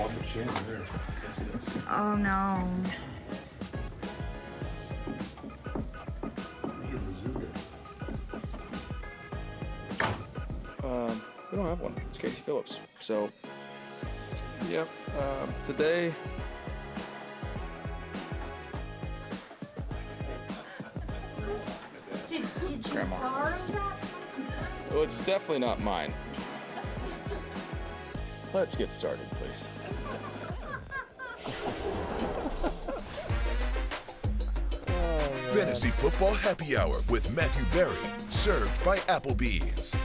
Walker Chance there. Yes, he does. Oh no. We don't have one. It's Casey Phillips. So, yeah, today. Did you Grandma. borrow that? Well, it's definitely not mine. Let's get started, please. Fantasy Football Happy Hour with Matthew Berry, served by Applebee's.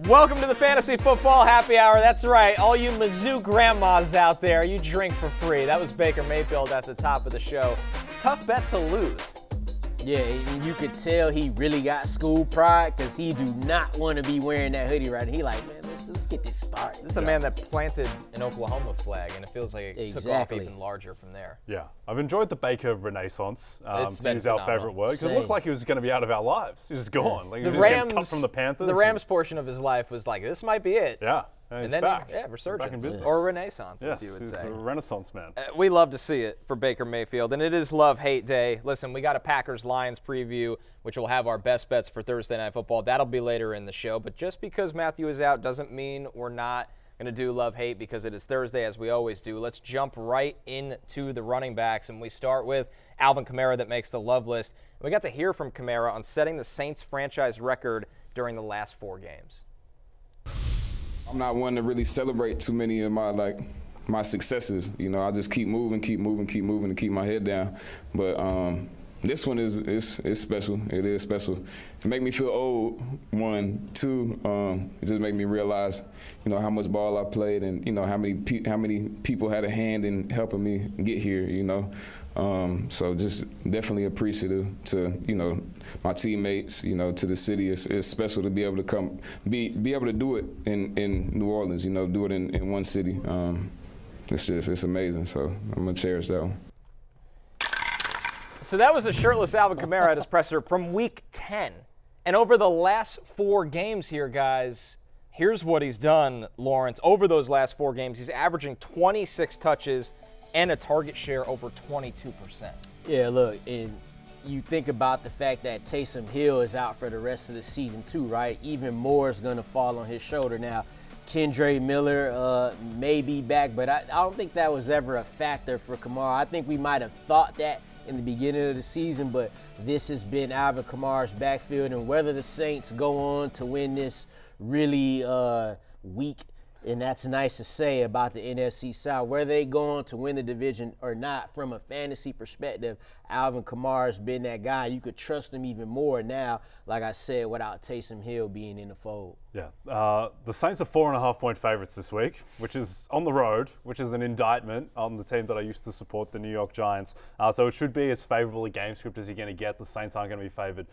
Welcome to the Fantasy Football Happy Hour. That's right, all you Mizzou grandmas out there, you drink for free. That was Baker Mayfield at the top of the show. Tough bet to lose. Yeah, and you could tell he really got school pride because he do not want to be wearing that hoodie right now. He like, man, let's get this started. This is a man that planted an Oklahoma flag, and it feels like it took off even larger from there. Yeah, I've enjoyed the Baker renaissance. To use our favorite word, because it Same. looked like he was going to be out of our lives. He was gone. Like, he The was getting cut Rams, from the Panthers. the Rams portion of his life was like, this might be it. Yeah, And he's then, back. yeah, resurgence. Back in business. Or renaissance, Yes, as you would he's say. a renaissance man. We love to see it for Baker Mayfield, and it is love-hate day. Listen, we got a Packers-Lions preview, which will have our best bets for Thursday Night Football. That'll be later in the show, but just because Matthew is out doesn't mean we're not going to do love-hate because it is Thursday, as we always do. Let's jump right into the running backs, and we start with Alvin Kamara that makes the love list. We got to hear from Kamara on setting the Saints franchise record during the last 4 games. I'm not one to really celebrate too many of my successes. You know, I just keep moving, and keep my head down. But this one is special. It is special. It make me feel old. 1, 2. It just make me realize, you know, how much ball I played, and you know how many people had a hand in helping me get here. You know. So just definitely appreciative to, you know, my teammates, you know, to the city. It's special to be able to be able to do it in New Orleans, you know, do it in one city. It's amazing. So I'm going to cherish that one. So that was a shirtless Alvin Kamara at his presser from Week 10. And over the last 4 games here, guys, here's what he's done, Lawrence. Over those last 4 games, he's averaging 26 touches and a target share over 22%. Yeah, look, and you think about the fact that Taysom Hill is out for the rest of the season too, right? Even more is going to fall on his shoulder now. Kendre Miller may be back, but I don't think that was ever a factor for Kamara. I think we might have thought that in the beginning of the season, but this has been Alvin Kamara's backfield, and whether the Saints go on to win this really weak, and that's nice to say about the NFC South, whether they go on to win the division or not, from a fantasy perspective, Alvin Kamara's been that guy. You could trust him even more now, like I said, without Taysom Hill being in the fold. Yeah, the Saints are 4.5-point favorites this week, which is on the road, which is an indictment on the team that I used to support, the New York Giants. So it should be as favorable a game script as you're going to get. The Saints aren't going to be favored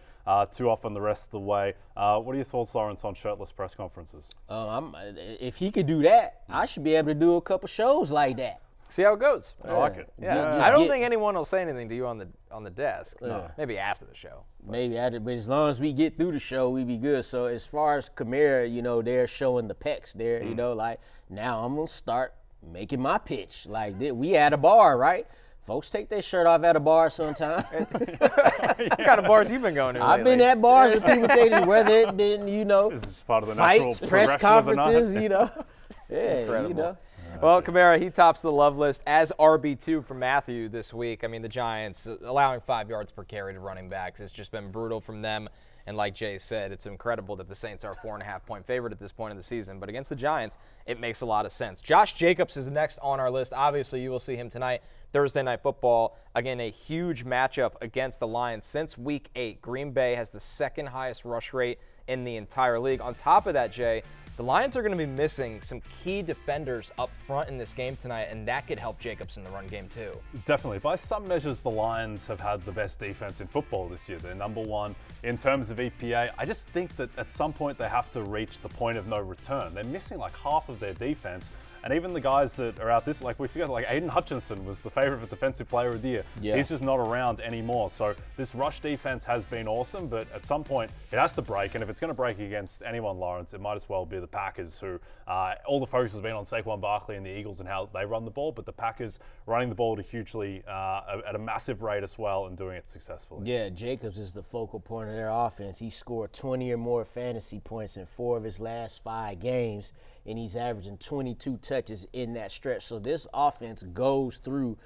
too often the rest of the way. What are your thoughts, Lawrence, on shirtless press conferences? If he could do that, I should be able to do a couple shows like that. See how it goes. I like it. Yeah, I don't think anyone will say anything to you on the desk. No. Maybe after the show. Maybe after, but as long as we get through the show, we be good. So as far as Kamara, you know, they're showing the pecs there. You know, like now I'm gonna start making my pitch. Like we at a bar, right? Folks take their shirt off at a bar sometime. What kind of bars you been going to I've lately? been at bars with people taking, whether it been, you know, This is part of the fights, natural press progression of the conferences, night. you know. Yeah, Incredible. you know. Well, Kamara, he tops the love list as RB2 for Matthew this week. I mean, the Giants allowing 5 yards per carry to running backs. It's just been brutal from them. And like Jay said, it's incredible that the Saints are a 4.5-point favorite at this point in the season. But against the Giants, it makes a lot of sense. Josh Jacobs is next on our list. Obviously, you will see him tonight, Thursday Night Football. Again, a huge matchup against the Lions. Since Week 8, Green Bay has the second highest rush rate in the entire league. On top of that, Jay, the Lions are going to be missing some key defenders up front in this game tonight, and that could help Jacobs in the run game too. Definitely. By some measures, the Lions have had the best defense in football this year. They're number 1 in terms of EPA. I just think that at some point they have to reach the point of no return. They're missing like half of their defense. And even the guys that are out this, like we forget, like Aiden Hutchinson was the favorite for Defensive Player of the Year. Yeah. He's just not around anymore. So this rush defense has been awesome, but at some point it has to break. And if it's going to break against anyone, Lawrence, it might as well be the Packers, who all the focus has been on Saquon Barkley and the Eagles and how they run the ball, but the Packers running the ball at a massive rate as well and doing it successfully. Yeah, Jacobs is the focal point of their offense. He scored 20 or more fantasy points in 4 of his last 5 games, and he's averaging 22 touches in that stretch. So this offense goes through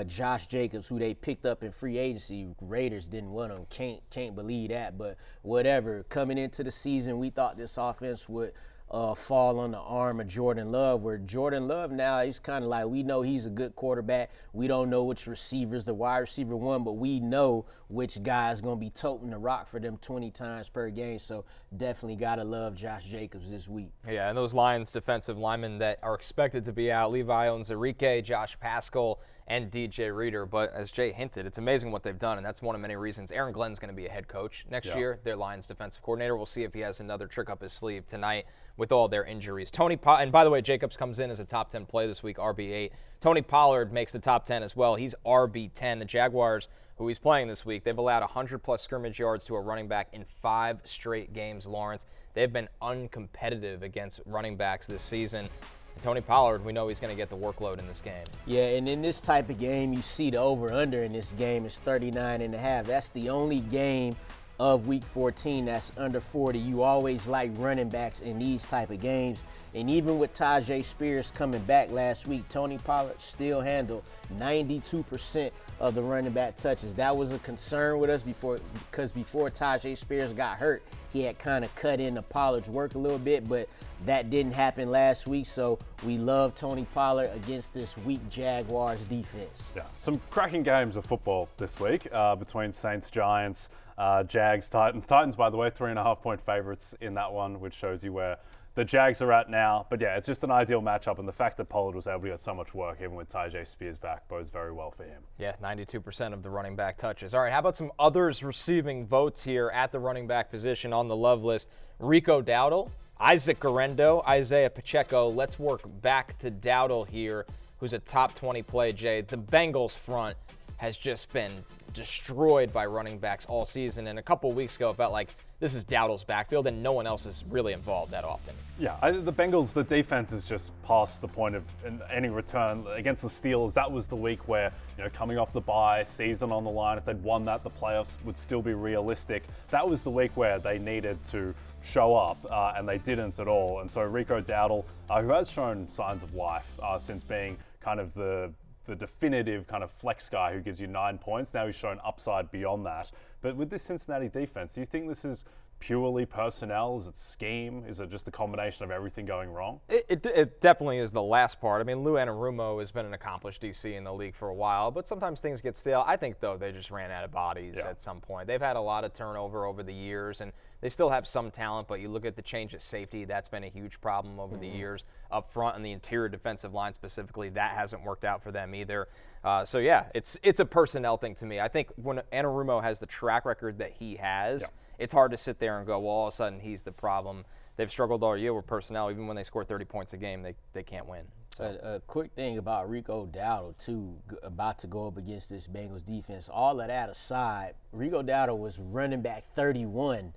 Josh Jacobs, who they picked up in free agency. Raiders didn't want him. Can't believe that, but whatever. Coming into the season, we thought this offense would fall on the arm of Jordan Love, where Jordan Love now, he's kind of like, we know he's a good quarterback. We don't know which receivers the wide receiver one, but we know which guy's going to be toting the rock for them 20 times per game. So definitely got to love Josh Jacobs this week. Yeah, and those Lions defensive linemen that are expected to be out, Levi Onwuzurike, Josh Paschal, and DJ Reader. But as Jay hinted, it's amazing what they've done, and that's one of many reasons. Aaron Glenn's going to be a head coach next year, their Lions defensive coordinator. We'll see if he has another trick up his sleeve tonight with all their injuries. And by the way, Jacobs comes in as a top 10 play this week, RB8. Tony Pollard makes the top 10 as well. He's RB10. The Jaguars, who he's playing this week, they've allowed 100-plus scrimmage yards to a running back in 5 straight games, Lawrence. They've been uncompetitive against running backs this season. Tony Pollard, we know he's going to get the workload in this game. Yeah, and in this type of game, you see the over-under in this game is 39.5. That's the only game of Week 14 that's under 40. You always like running backs in these type of games. And even with Tajay Spears coming back last week, Tony Pollard still handled 92% of the running back touches. That was a concern with us because before Tajay Spears got hurt, he had kind of cut into Pollard's work a little bit, but that didn't happen last week. So we love Tony Pollard against this weak Jaguars defense. Yeah, some cracking games of football this week between Saints, Giants, Jags, Titans. Titans, by the way, 3.5-point favorites in that one, which shows you where the Jags are at now. But yeah, it's just an ideal matchup, and the fact that Pollard was able to get so much work, even with Tajay Spears back, bodes very well for him. Yeah, 92% of the running back touches. All right, how about some others receiving votes here at the running back position on the love list? Rico Dowdle, Isaac Guerendo, Isiah Pacheco. Let's work back to Dowdle here, who's a top 20 play, Jay. The Bengals front has just been destroyed by running backs all season, and a couple of weeks ago it felt like this is Dowdle's backfield and no one else is really involved that often. Yeah, the Bengals, the defense is just past the point of any return. Against the Steelers, that was the week where, coming off the bye, season on the line, if they'd won that, the playoffs would still be realistic. That was the week where they needed to show up, and they didn't at all. And so Rico Dowdle, who has shown signs of life since being kind of the definitive kind of flex guy who gives you 9 points. Now he's shown upside beyond that. But with this Cincinnati defense, do you think this is purely personnel? Is it scheme? Is it just a combination of everything going wrong? It definitely is the last part. I mean, Lou Anarumo has been an accomplished DC in the league for a while, but sometimes things get stale. I think, though, they just ran out of bodies at some point. They've had a lot of turnover over the years, and they still have some talent, but you look at the change at safety, that's been a huge problem over the years. Up front and the interior defensive line specifically, that hasn't worked out for them either. So, yeah, it's a personnel thing to me. I think when Anarumo has the track record that he has, it's hard to sit there and go, well, all of a sudden he's the problem. They've struggled all year with personnel. Even when they score 30 points a game, they can't win. So. A quick thing about Rico Dowdle, too, about to go up against this Bengals defense. All of that aside, Rico Dowdle was running back 31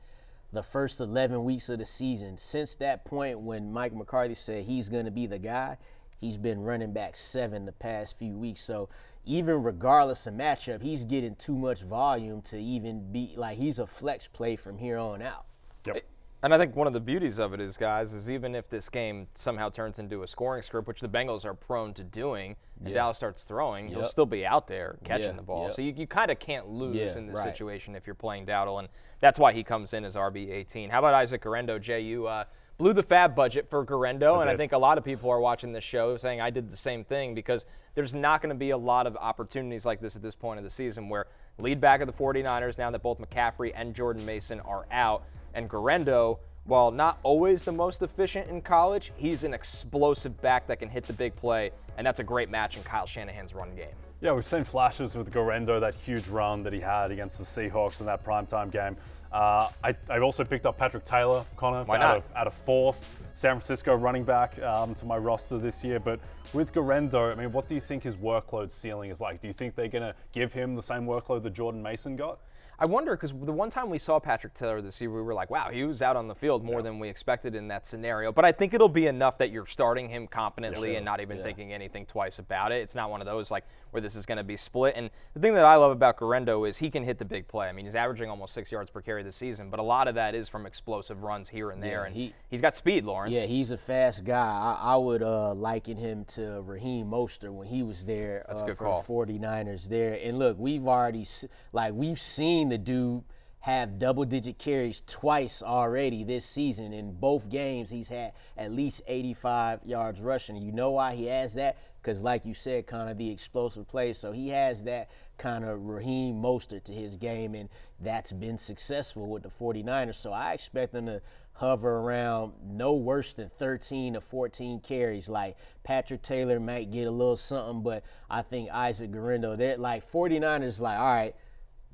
the first 11 weeks of the season. Since that point when Mike McCarthy said he's going to be the guy, he's been running back 7 the past few weeks. So even regardless of matchup, he's getting too much volume to even be like he's a flex play from here on out. Yep. And I think one of the beauties of it is, guys, is even if this game somehow turns into a scoring script, which the Bengals are prone to doing, and Dallas starts throwing, he'll still be out there catching the ball. So you kind of can't lose in this situation if you're playing Dowdle, and that's why he comes in as RB18. How about Isaac Guerendo, Jay? You blew the fab budget for Guerendo, and I think a lot of people are watching this show saying I did the same thing because there's not going to be a lot of opportunities like this at this point of the season where lead back of the 49ers, now that both McCaffrey and Jordan Mason are out, and Guerendo, while not always the most efficient in college, he's an explosive back that can hit the big play, and that's a great match in Kyle Shanahan's run game. Yeah, we've seen flashes with Guerendo, that huge run that he had against the Seahawks in that primetime game. I also picked up Patrick Taylor, Connor, out of fourth San Francisco running back to my roster this year. But with Guerendo, I mean, what do you think his workload ceiling is like? Do you think they're going to give him the same workload that Jordan Mason got? I wonder, because the one time we saw Patrick Taylor this year, we were like, wow, he was out on the field more than we expected in that scenario. But I think it'll be enough that you're starting him confidently and not even thinking anything twice about it. It's not one of those like where this is going to be split. And the thing that I love about Guerendo is he can hit the big play. I mean, he's averaging almost 6 yards per carry this season, but a lot of that is from explosive runs here and there. And he's got speed, Lawrence. Yeah, he's a fast guy. I would liken him to Raheem Mostert when he was there for the 49ers there. And look, we've seen the dude have double-digit carries twice already this season. In both games, he's had at least 85 yards rushing. You know why he has that? Because, like you said, kind of the explosive plays. So he has that kind of Raheem Mostert to his game, and that's been successful with the 49ers. So I expect them to hover around no worse than 13 to 14 carries. Like Patrick Taylor might get a little something, but I think Isaac Guerendo, they're like 49ers like, all right,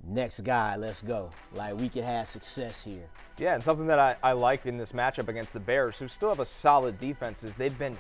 next guy, let's go. Like, we could have success here. Yeah, and something that I like in this matchup against the Bears, who still have a solid defense, is they've been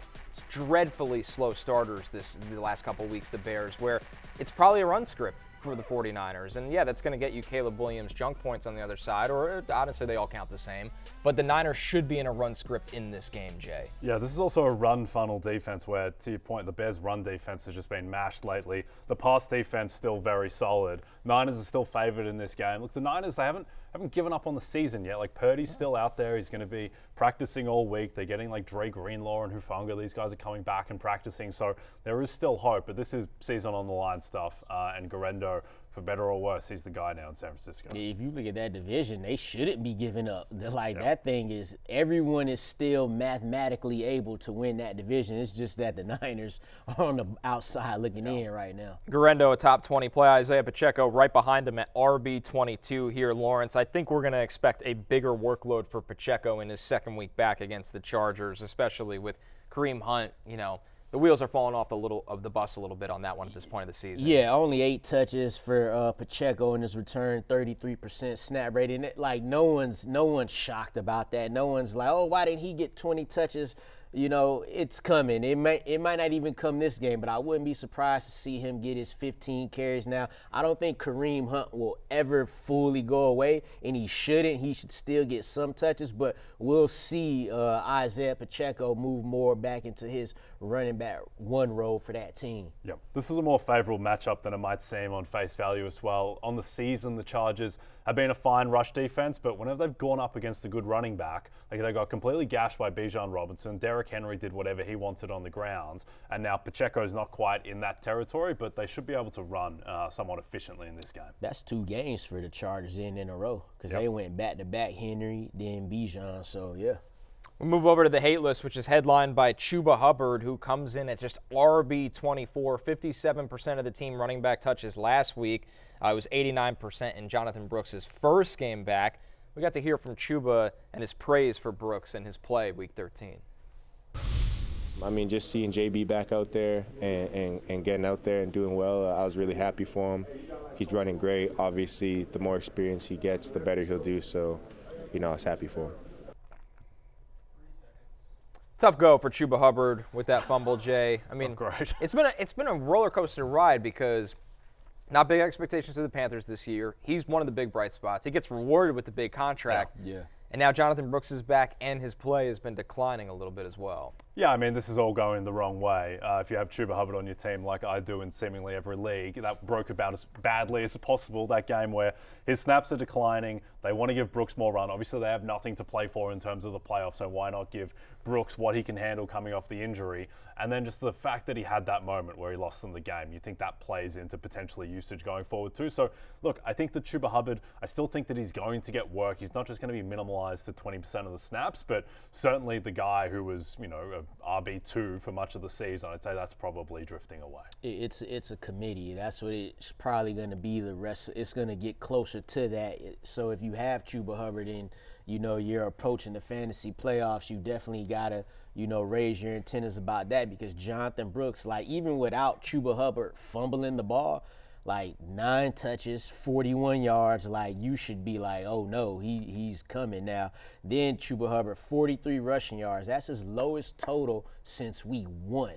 dreadfully slow starters the last couple weeks, the Bears, where it's probably a run script for the 49ers. And, yeah, that's going to get you Caleb Williams junk points on the other side, or honestly, they all count the same. But the Niners should be in a run script in this game, Jay. Yeah, this is also a run funnel defense where, to your point, the Bears' run defense has just been mashed lately. The pass defense still very solid. Niners are still favored in this game. Look, the Niners, they haven't given up on the season yet. Like, Purdy's still out there. He's going to be practicing all week. They're getting like Dre Greenlaw and Hufanga. These guys are coming back and practicing. So there is still hope, but this is season on the line stuff. And Guerendo, for better or worse, he's the guy now in San Francisco. If you look at that division, they shouldn't be giving up. That thing is, everyone is still mathematically able to win that division. It's just that the Niners are on the outside looking in right now. Guerendo, a top 20 play. Isiah Pacheco right behind him at RB22 here, Lawrence. I think we're going to expect a bigger workload for Pacheco in his second week back against the Chargers, especially with Kareem Hunt. You know, the wheels are falling off the bus a little bit on that one at this point of the season. Yeah, only 8 touches for Pacheco in his return, 33% snap rate. And no one's shocked about that. No one's like, oh, why didn't he get 20 touches? You know, it's coming. It might not even come this game, but I wouldn't be surprised to see him get his 15 carries now. I don't think Kareem Hunt will ever fully go away, and he shouldn't. He should still get some touches, but we'll see Isiah Pacheco move more back into his running back one role for that team. Yep. This is a more favorable matchup than it might seem on face value as well. On the season, the Chargers have been a fine rush defense, but whenever they've gone up against a good running back, like they got completely gashed by Bijan Robinson. Derrick Henry did whatever he wanted on the ground, and now Pacheco's not quite in that territory, but they should be able to run somewhat efficiently in this game. That's 2 games for the Chargers in a row, because they went back-to-back, Henry, then Bijan, so yeah. We'll move over to the hate list, which is headlined by Chuba Hubbard, who comes in at just RB24, 57% of the team running back touches last week. It was 89% in Jonathan Brooks' first game back. We got to hear from Chuba and his praise for Brooks and his play week 13. I mean, just seeing JB back out there and getting out there and doing well, I was really happy for him. He's running great. Obviously, the more experience he gets, the better he'll do. So, you know, I was happy for him. Tough go for Chuba Hubbard with that fumble, Jay. I mean, great. It's been a roller coaster ride because not big expectations of the Panthers this year. He's one of the big bright spots. He gets rewarded with the big contract. Yeah. And now Jonathan Brooks is back, and his play has been declining a little bit as well. Yeah, I mean, this is all going the wrong way. If you have Chuba Hubbard on your team like I do in seemingly every league, that broke about as badly as possible, that game where his snaps are declining. They want to give Brooks more run. Obviously, they have nothing to play for in terms of the playoffs, so why not give Brooks what he can handle coming off the injury? And then just the fact that he had that moment where he lost them the game, you think that plays into potentially usage going forward too. So, look, I think that Chuba Hubbard, I still think that he's going to get work. He's not just going to be minimalized to 20% of the snaps, but certainly the guy who was, you know, RB2 for much of the season, I'd say that's probably drifting away. It's a committee. That's what it's probably going to be the rest. It's going to get closer to that. So if you have Chuba Hubbard and, you know, you're approaching the fantasy playoffs, you definitely got to, you know, raise your antennas about that, because Jonathan Brooks, like, even without Chuba Hubbard fumbling the ball, like 9 touches, 41 yards, like you should be like, oh no, he's coming now. Then Chuba Hubbard, 43 rushing yards. That's his lowest total since week 1.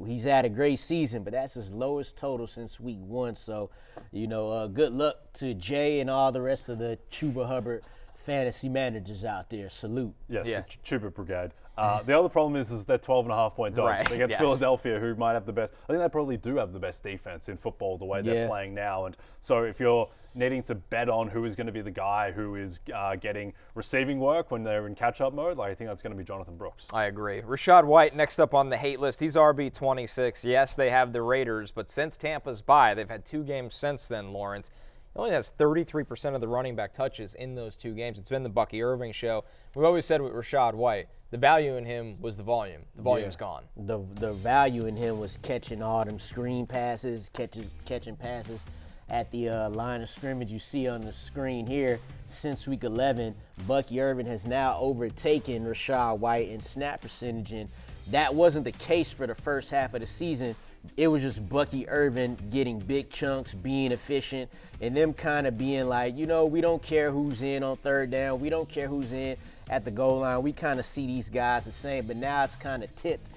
he's had a great season, but that's his lowest total since week 1. So, good luck to Jay and all the rest of the Chuba Hubbard fantasy managers out there. Salute. Yes, the Chuba Brigade. The other problem is they're 12.5-point dogs against Philadelphia, who might have the best. I think they probably do have the best defense in football the way they're playing now. And so if you're needing to bet on who is going to be the guy who is getting receiving work when they're in catch-up mode, I think that's going to be Jonathan Brooks. I agree. Rachaad White next up on the hate list. He's RB26. Yes, they have the Raiders, but since Tampa's bye, they've had 2 games since then, Lawrence. He only has 33% of the running back touches in those 2 games. It's been the Bucky Irving show. We've always said with Rachaad White, the value in him was the volume. The volume's gone. The value in him was catching all them screen passes, catching passes at the line of scrimmage. You see on the screen here, since week 11, Bucky Irving has now overtaken Rachaad White in snap percentage, and that wasn't the case for the first half of the season. It was just Bucky Irving getting big chunks, being efficient, and them kind of being like, we don't care who's in on third down. We don't care who's in at the goal line. We kind of see these guys the same, but now it's kind of tipped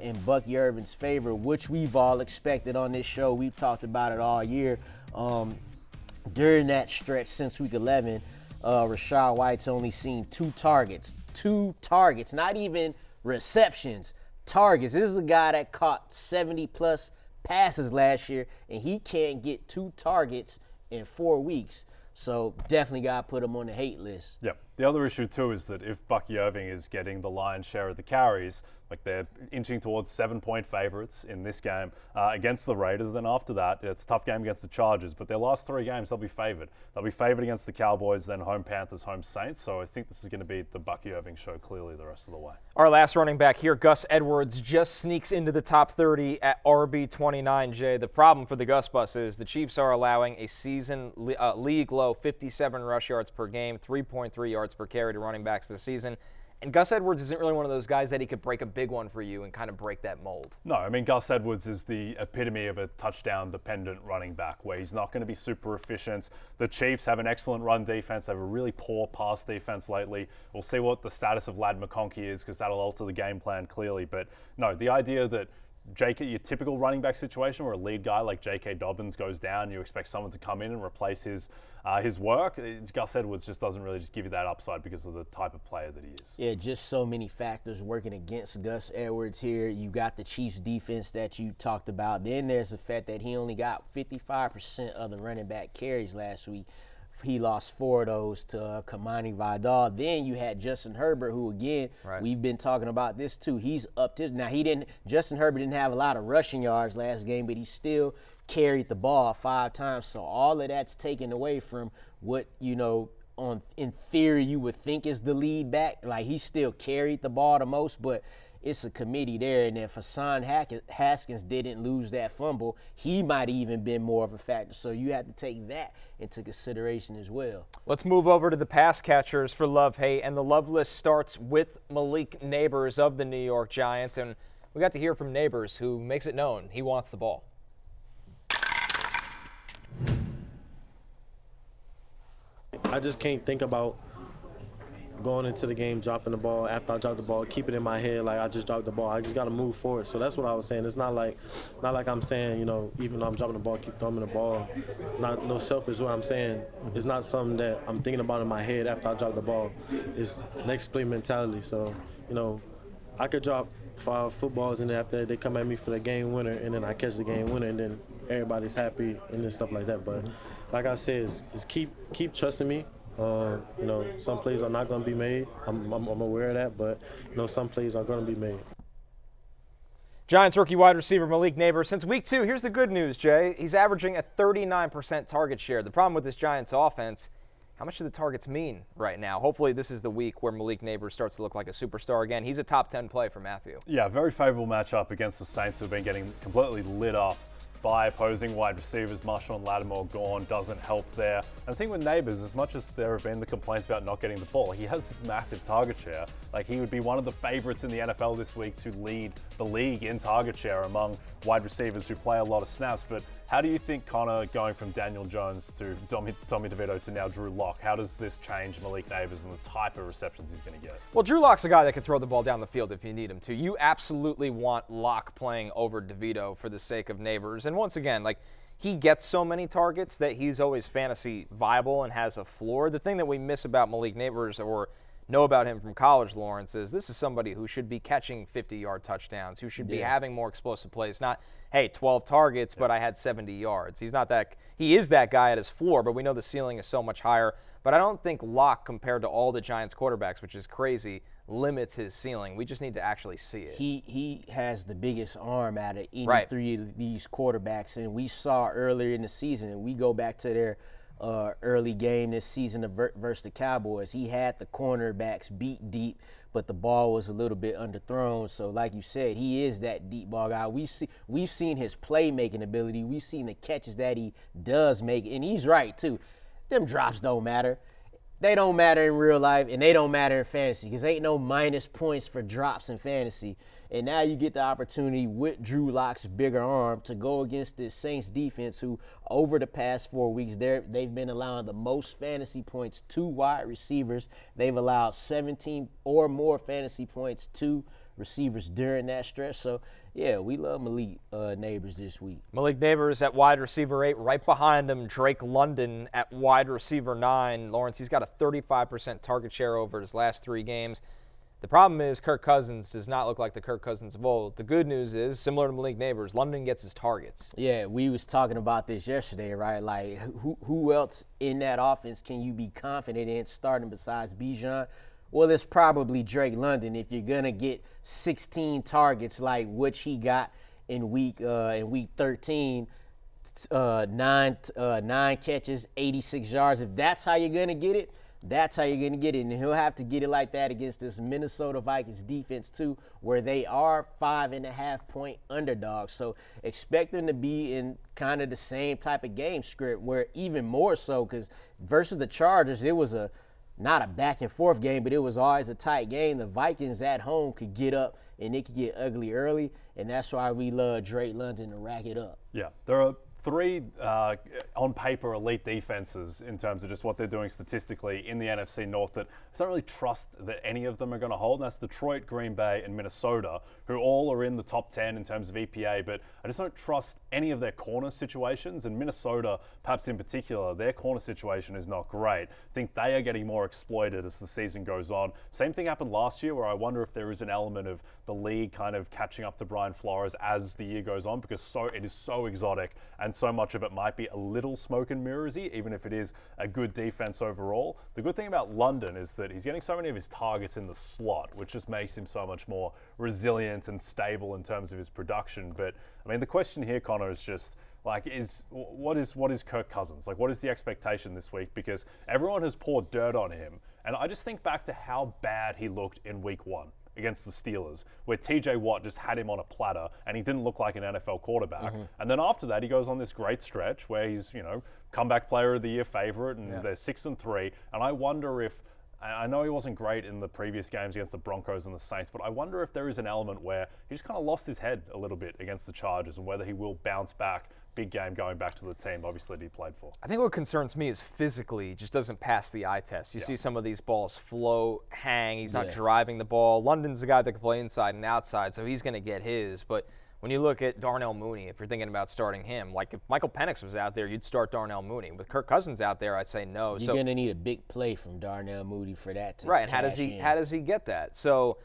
in Bucky Irving's favor, which we've all expected on this show. We've talked about it all year. During that stretch since week 11, Rachaad White's only seen 2 targets. 2 targets, not even receptions. Targets. This is a guy that caught 70-plus passes last year, and he can't get 2 targets in 4 weeks. So definitely got to put him on the hate list. Yep. The other issue, too, is that if Bucky Irving is getting the lion's share of the carries, like they're inching towards 7-point favorites in this game against the Raiders, then after that, it's a tough game against the Chargers. But their last 3 games, they'll be favored. They'll be favored against the Cowboys, then home Panthers, home Saints. So I think this is going to be the Bucky Irving show clearly the rest of the way. Our last running back here, Gus Edwards, just sneaks into the top 30 at RB29, Jay. The problem for the Gus Bus is the Chiefs are allowing a season league-low 57 rush yards per game, 3.3 yards per carry to running backs this season. And Gus Edwards isn't really one of those guys that he could break a big one for you and kind of break that mold. No, I mean, Gus Edwards is the epitome of a touchdown-dependent running back where he's not going to be super efficient. The Chiefs have an excellent run defense. They have a really poor pass defense lately. We'll see what the status of Ladd McConkey is because that'll alter the game plan clearly. But no, the idea that your typical running back situation where a lead guy like J.K. Dobbins goes down, you expect someone to come in and replace his work. Gus Edwards just doesn't really just give you that upside because of the type of player that he is. Yeah, just so many factors working against Gus Edwards here. You got the Chiefs defense that you talked about. Then there's the fact that he only got 55% of the running back carries last week. He lost 4 of those to Kamani Vidal. Then you had Justin Herbert, who again, we've been talking about this too. He's up to now. Justin Herbert didn't have a lot of rushing yards last game, but he still carried the ball 5 times. So all of that's taken away from what in theory you would think is the lead back. Like he still carried the ball the most, but it's a committee there, and if Hassan Haskins didn't lose that fumble, he might have even been more of a factor. So you have to take that into consideration as well. Let's move over to the pass catchers for love-hate, and the love list starts with Malik Nabers of the New York Giants, and we got to hear from Nabers, who makes it known he wants the ball. I just can't think about going into the game, dropping the ball. After I drop the ball, keep it in my head like I just dropped the ball. I just got to move forward. So that's what I was saying. It's not like I'm saying, even though I'm dropping the ball, keep throwing the ball. No selfish what I'm saying. It's not something that I'm thinking about in my head after I drop the ball. It's next play mentality. So, I could drop 5 footballs and then after they come at me for the game winner and then I catch the game winner and then everybody's happy and then stuff like that. But like I said, is keep trusting me. Some plays are not going to be made. I'm aware of that, but some plays are going to be made. Giants rookie wide receiver Malik Nabers. Since week 2, here's the good news, Jay. He's averaging a 39% target share. The problem with this Giants offense, how much do the targets mean right now? Hopefully this is the week where Malik Nabers starts to look like a superstar again. He's a top 10 play for Matthew. Yeah, very favorable matchup against the Saints, who have been getting completely lit up by opposing wide receivers. Marshall and Lattimore gone doesn't help there. And the thing with Nabers, as much as there have been the complaints about not getting the ball, he has this massive target share. Like, he would be one of the favorites in the NFL this week to lead the league in target share among wide receivers who play a lot of snaps. But how do you think, Connor, going from Daniel Jones to Tommy DeVito to now Drew Lock, how does this change Malik Nabers and the type of receptions he's going to get? Well, Drew Lock's a guy that can throw the ball down the field if you need him to. You absolutely want Lock playing over DeVito for the sake of Nabers. And once again, like, he gets so many targets that he's always fantasy viable and has a floor. The thing that we miss about Malik Nabers, or know about him from college, Lawrence, is this is somebody who should be catching 50-yard touchdowns, who should be having more explosive plays. Not, hey, 12 targets, but I had 70 yards. He's not that. He is that guy at his floor, but we know the ceiling is so much higher. But I don't think Locke, compared to all the Giants quarterbacks, which is crazy, limits his ceiling. We just need to actually see it. He has the biggest arm out of any three of these quarterbacks, and we saw earlier in the season, and we go back to their early game this season versus the Cowboys. He had the cornerbacks beat deep, but the ball was a little bit underthrown. So like you said, he is that deep ball guy. We've seen his playmaking ability. We've seen the catches that he does make, and he's right too. Them drops don't matter. They don't matter in real life, and they don't matter in fantasy because ain't no minus points for drops in fantasy. And now you get the opportunity with Drew Lock's bigger arm to go against this Saints defense who, over the past 4 weeks, they've been allowing the most fantasy points to wide receivers. They've allowed 17 or more fantasy points to receivers during that stretch. So, yeah, we love Malik Nabers this week. Malik Nabers at wide receiver 8. Right behind him, Drake London at wide receiver 9. Lawrence, he's got a 35% target share over his last 3 games. The problem is Kirk Cousins does not look like the Kirk Cousins of old. The good news is, similar to Malik Nabers, London gets his targets. Yeah, we was talking about this yesterday, right? Like, who else in that offense can you be confident in starting besides Bijan? Well, it's probably Drake London if you're going to get 16 targets like which he got in week 13, 9 catches, 86 yards. If that's how you're going to get it, that's how you're going to get it. And he'll have to get it like that against this Minnesota Vikings defense, too, where they are 5.5-point underdogs. So expect them to be in kind of the same type of game script, where even more so, because versus the Chargers, it was not a back-and-forth game, but it was always a tight game. The Vikings at home could get up, and it could get ugly early, and that's why we love Drake London to rack it up. Yeah, there are 3 on paper elite defenses in terms of just what they're doing statistically in the NFC North that I don't really trust that any of them are going to hold. And that's Detroit, Green Bay, and Minnesota, who all are in the top 10 in terms of EPA, but I just don't trust any of their corner situations. And Minnesota, perhaps in particular, their corner situation is not great. I think they are getting more exploited as the season goes on. Same thing happened last year, where I wonder if there is an element of the league kind of catching up to Brian Flores as the year goes on, because it is so exotic and so much of it might be a little smoke and mirrorsy, even if it is a good defense overall. The good thing about London is that he's getting so many of his targets in the slot, which just makes him so much more resilient and stable in terms of his production. But I mean, the question here, Connor, is just like, what is Kirk Cousins? Like, what is the expectation this week? Because everyone has poured dirt on him. And I just think back to how bad he looked in week 1 against the Steelers, where TJ Watt just had him on a platter and he didn't look like an NFL quarterback. And then after that, he goes on this great stretch where he's, comeback player of the year favorite, and they're 6-3. And I wonder if, I know he wasn't great in the previous games against the Broncos and the Saints, but I wonder if there is an element where he just kind of lost his head a little bit against the Chargers, and whether he will bounce back. Big game going back to the team, obviously, that he played for. I think what concerns me is physically he just doesn't pass the eye test. You see some of these balls float, hang. He's not driving the ball. London's a guy that can play inside and outside, so he's going to get his. But when you look at Darnell Mooney, if you're thinking about starting him, like if Michael Penix was out there, you'd start Darnell Mooney. With Kirk Cousins out there, I'd say no. You're going to need a big play from Darnell Mooney for that to right, and how does he get that? So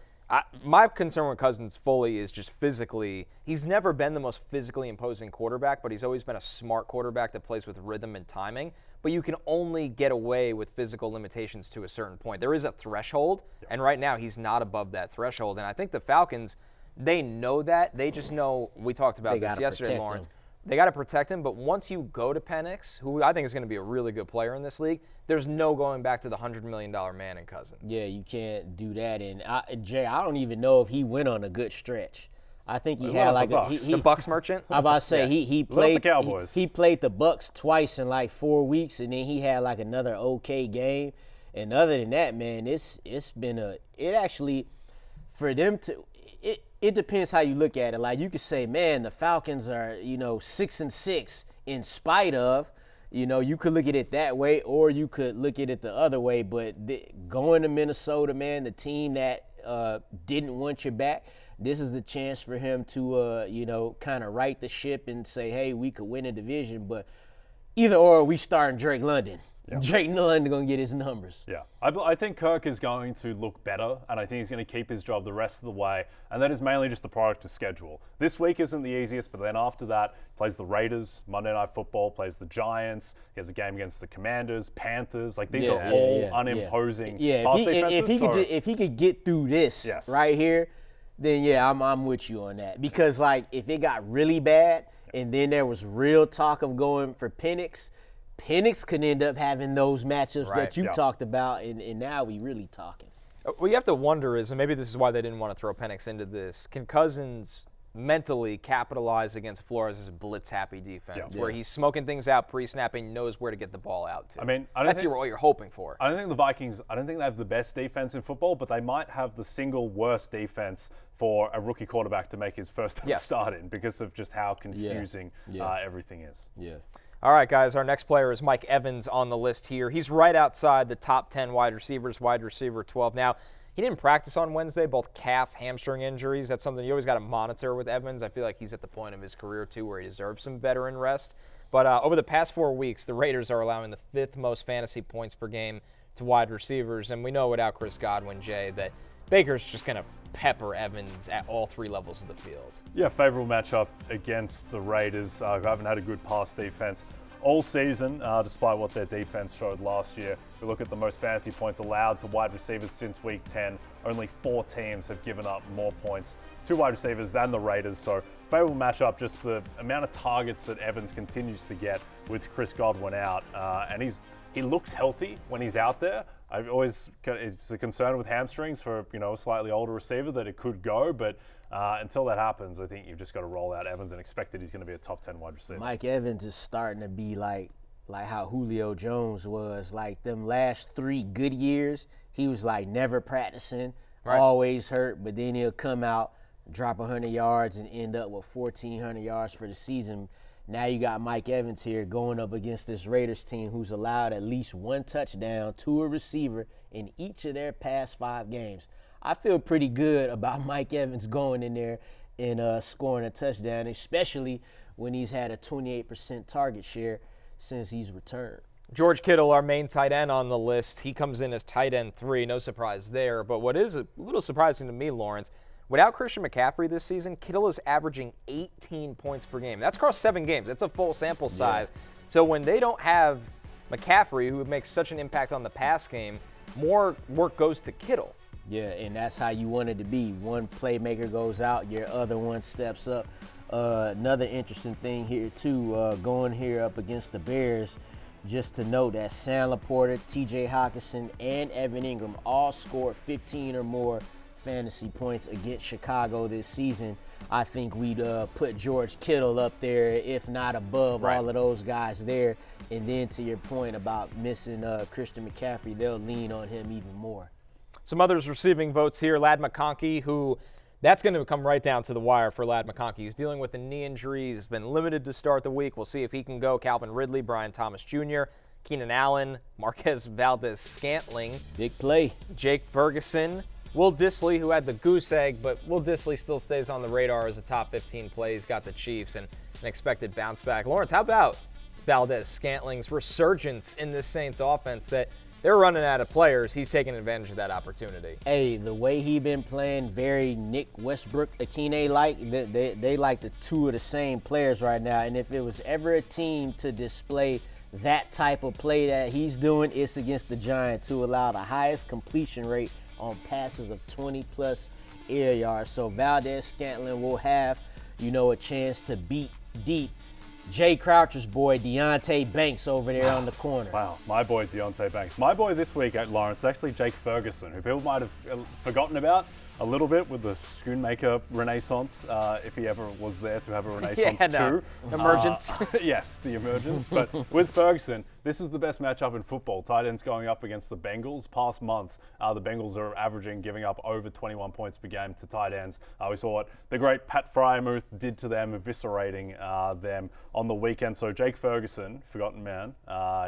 my concern with Cousins fully is just physically. He's never been the most physically imposing quarterback, but he's always been a smart quarterback that plays with rhythm and timing. But you can only get away with physical limitations to a certain point. There is a threshold, and right now he's not above that threshold. And I think the Falcons, they know that. They just know, we talked about this yesterday, Lawrence. They got to protect him, but once you go to Penix, who I think is going to be a really good player in this league, there's no going back to the $100 million man in Cousins. Yeah, you can't do that. And Jay, I don't even know if he went on a good stretch. I think he One had of like the a, Bucks. The Bucks merchant? I'm about to say he Love played the Cowboys. He played the Bucks twice in like 4 weeks, and then he had like another okay game. And other than that, man, it's been for them to. It depends how you look at it. Like you could say, man, the Falcons are 6-6 in spite of. You could look at it that way, or you could look at it the other way. But going to Minnesota, man, the team that didn't want you back. This is the chance for him to, kind of right the ship and say, hey, we could win a division. But either or, we starting Drake London. Yeah. Drake London going to get his numbers. Yeah. I think Kirk is going to look better, and I think he's going to keep his job the rest of the way. And that is mainly just the product of schedule. This week isn't the easiest, but then after that, plays the Raiders, Monday Night Football, plays the Giants. He has a game against the Commanders, Panthers. Like, these are all unimposing pass defenses. If he could get through this right here, then I'm with you on that. Because like if it got really bad and then there was real talk of going for Penix could end up having those matchups that you talked about, and now we really talking. What you have to wonder is, and maybe this is why they didn't want to throw Penix into this, can Cousins mentally capitalize against Flores' blitz-happy defense, where he's smoking things out pre-snapping, knows where to get the ball out to? I mean, that's what you're hoping for. I don't think the Vikings, I don't think they have the best defense in football, but they might have the single worst defense for a rookie quarterback to make his first start in because of just how confusing everything is. Yeah. All right, guys, our next player is Mike Evans on the list here. He's right outside the top 10 wide receivers, wide receiver 12. Now, he didn't practice on Wednesday, both calf, hamstring injuries. That's something you always got to monitor with Evans. I feel like he's at the point of his career, too, where he deserves some veteran rest. But over the past 4 weeks, the Raiders are allowing the 5th most fantasy points per game to wide receivers. And we know without Chris Godwin, Jay, that Baker's just going to pepper Evans at all 3 levels of the field. Yeah, favorable matchup against the Raiders, who haven't had a good pass defense all season, despite what their defense showed last year. We look at the most fantasy points allowed to wide receivers since Week 10. Only 4 teams have given up more points to wide receivers than the Raiders. So favorable matchup, just the amount of targets that Evans continues to get with Chris Godwin out. And he looks healthy when he's out there. It's a concern with hamstrings for a slightly older receiver that it could go, but until that happens, I think you've just got to roll out Evans and expect that he's going to be a top 10 wide receiver. Mike Evans is starting to be like how Julio Jones was. Like them last 3 good years, he was like never practicing, always hurt, but then he'll come out, drop 100 yards, and end up with 1,400 yards for the season. Now you got Mike Evans here going up against this Raiders team who's allowed at least 1 touchdown to a receiver in each of their past 5 games. I feel pretty good about Mike Evans going in there and scoring a touchdown, especially when he's had a 28% target share since he's returned. George Kittle, our main tight end on the list, he comes in as tight end 3. No surprise there. But what is a little surprising to me, Lawrence, without Christian McCaffrey this season, Kittle is averaging 18 points per game. That's across 7 games. That's a full sample size. So when they don't have McCaffrey, who makes such an impact on the pass game, more work goes to Kittle. Yeah, and that's how you want it to be. One playmaker goes out, your other one steps up. Another interesting thing here, too, going here up against the Bears, just to note that Sam Laporta, T.J. Hockenson, and Evan Ingram all scored 15 or more fantasy points against Chicago this season. I think we'd put George Kittle up there, if not above all of those guys there. And then to your point about missing Christian McCaffrey, they'll lean on him even more. Some others receiving votes here. Ladd McConkey, who that's going to come right down to the wire for Ladd McConkey. He's dealing with a knee injury. He's been limited to start the week. We'll see if he can go. Calvin Ridley, Brian Thomas Jr., Keenan Allen, Marquez Valdes-Scantling. Big play. Jake Ferguson. Will Dissly, who had the goose egg, but Will Dissly still stays on the radar as a top 15 play. He's got the Chiefs and an expected bounce back. Lawrence, how about Valdes-Scantling's resurgence in this Saints offense that they're running out of players? He's taking advantage of that opportunity. Hey, the way he been playing, very Nick Westbrook-Akine-like. They like the 2 of the same players right now. And if it was ever a team to display that type of play that he's doing, it's against the Giants, who allow the highest completion rate on passes of 20-plus air yards. So Valdes-Scantling will have, a chance to beat deep Jay Croucher's boy, Deontay Banks, over there on the corner. Wow, my boy Deontay Banks. My boy this week at Lawrence, actually Jake Ferguson, who people might have forgotten about. a little bit with the Schoonmaker renaissance, if he ever was there to have a renaissance too. Emergence. Yes, the emergence. But with Ferguson, this is the best matchup in football. Tight ends going up against the Bengals. Past month, the Bengals are averaging giving up over 21 points per game to tight ends. We saw what the great Pat Fryermuth did to them, eviscerating them on the weekend. So Jake Ferguson, forgotten man,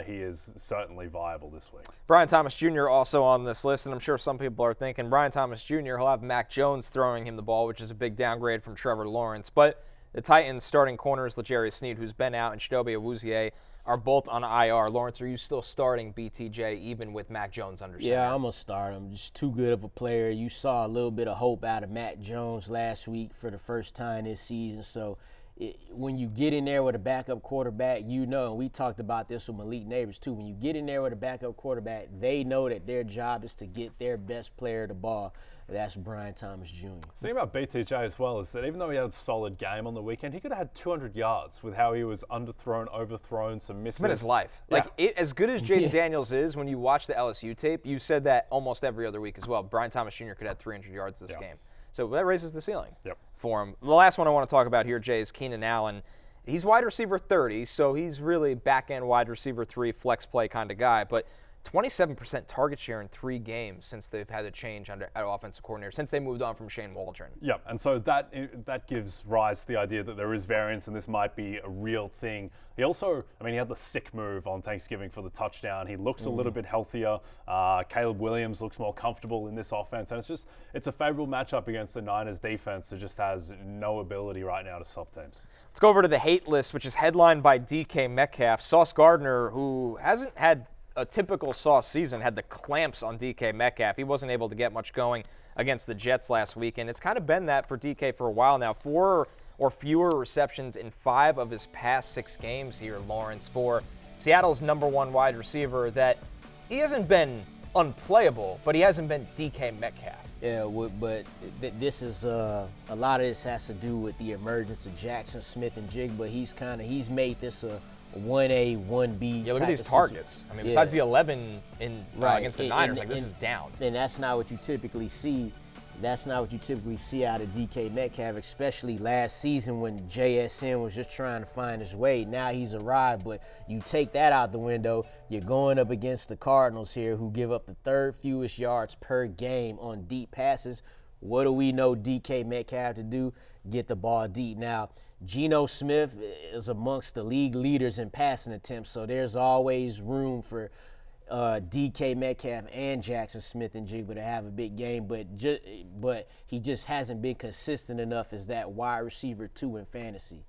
he is certainly viable this week. Brian Thomas Jr. also on this list, and I'm sure some people are thinking Brian Thomas Jr., he'll have Mac Jones throwing him the ball, which is a big downgrade from Trevor Lawrence. But the Titans starting corners, L'Jarius Sneed, who's been out, and Chidobe Awuzie are both on IR. Lawrence, are you still starting BTJ even with Mac Jones under center? Yeah, I'm going to start him. Just too good of a player. You saw a little bit of hope out of Mac Jones last week for the first time this season. So when you get in there with a backup quarterback, you know, and we talked about this with Malik Nabers too, when you get in there with a backup quarterback, they know that their job is to get their best player the ball. That's Brian Thomas Jr. The thing about BTJ as well is that even though he had a solid game on the weekend, he could have had 200 yards with how he was underthrown, overthrown, some misses. It's been his life. Yeah. As good as Jaden Daniels is, when you watch the LSU tape, you said that almost every other week as well. Brian Thomas Jr. could have 300 yards this game. So that raises the ceiling for him. The last one I want to talk about here, Jay, is Keenan Allen. He's wide receiver 30, so he's really back-end wide receiver 3, flex play kind of guy. But 27% target share in 3 games since they've had a change at offensive coordinator, since they moved on from Shane Waldron. Yeah, and so that gives rise to the idea that there is variance and this might be a real thing. He also, he had the sick move on Thanksgiving for the touchdown. He looks a little bit healthier. Caleb Williams looks more comfortable in this offense, and it's a favorable matchup against the Niners defense that just has no ability right now to stop teams. Let's go over to the hate list, which is headlined by DK Metcalf. Sauce Gardner, who hasn't had a typical Sauce season, had the clamps on DK Metcalf. He wasn't able to get much going against the Jets last week, and it's kind of been that for DK for a while now. 4 or fewer receptions in 5 of his past 6 games here, Lawrence, for Seattle's #1 wide receiver. That he hasn't been unplayable, but he hasn't been DK Metcalf. Yeah, but this is a lot of this has to do with the emergence of Jackson Smith and Jigba. He's made this a 1A, 1B. Yeah, look at these targets. Besides the 11 against the Niners, this is down. And that's not what you typically see. That's not what you typically see out of DK Metcalf, especially last season when JSN was just trying to find his way. Now he's arrived, but you take that out the window, you're going up against the Cardinals here, who give up the 3rd fewest yards per game on deep passes. What do we know DK Metcalf to do? Get the ball deep. Now, Geno Smith is amongst the league leaders in passing attempts, so there's always room for DK Metcalf and Jackson Smith and Jigba to have a big game, but he just hasn't been consistent enough as that wide receiver 2 in fantasy.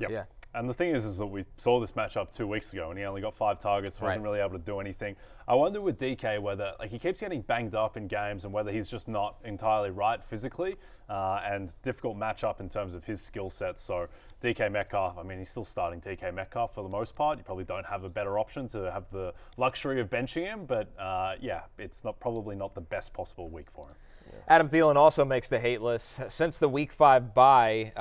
Yep. Yeah. And the thing is that we saw this matchup 2 weeks ago, and he only got 5 targets, wasn't really able to do anything. I wonder with DK whether he keeps getting banged up in games and whether he's just not entirely right physically, and difficult matchup in terms of his skill set. So DK Metcalf, he's still starting DK Metcalf for the most part. You probably don't have a better option to have the luxury of benching him, but it's probably not the best possible week for him. Adam Thielen also makes the hate list. Since the Week 5 bye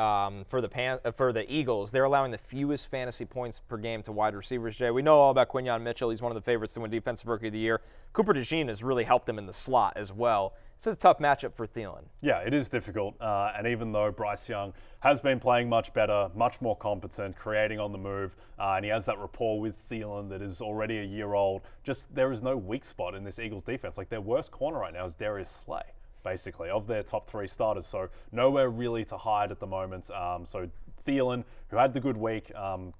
for the Eagles, they're allowing the fewest fantasy points per game to wide receivers, Jay. We know all about Quinyon Mitchell. He's one of the favorites to win Defensive Rookie of the Year. Cooper DeJean has really helped him in the slot as well. It's a tough matchup for Thielen. Yeah, it is difficult. And even though Bryce Young has been playing much better, much more competent, creating on the move, and he has that rapport with Thielen that is already a year old, just there is no weak spot in this Eagles defense. Their worst corner right now is Darius Slay, basically, of their top 3 starters. So nowhere really to hide at the moment. So Thielen, who had the good week,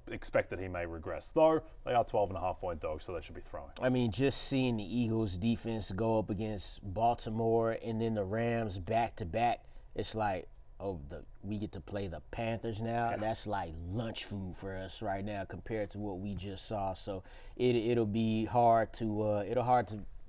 expect that he may regress. Though they are 12.5-point dogs, so they should be throwing. Just seeing the Eagles defense go up against Baltimore and then the Rams back-to-back, it's like, we get to play the Panthers now. Yeah. That's like lunch food for us right now compared to what we just saw. So it'll be hard to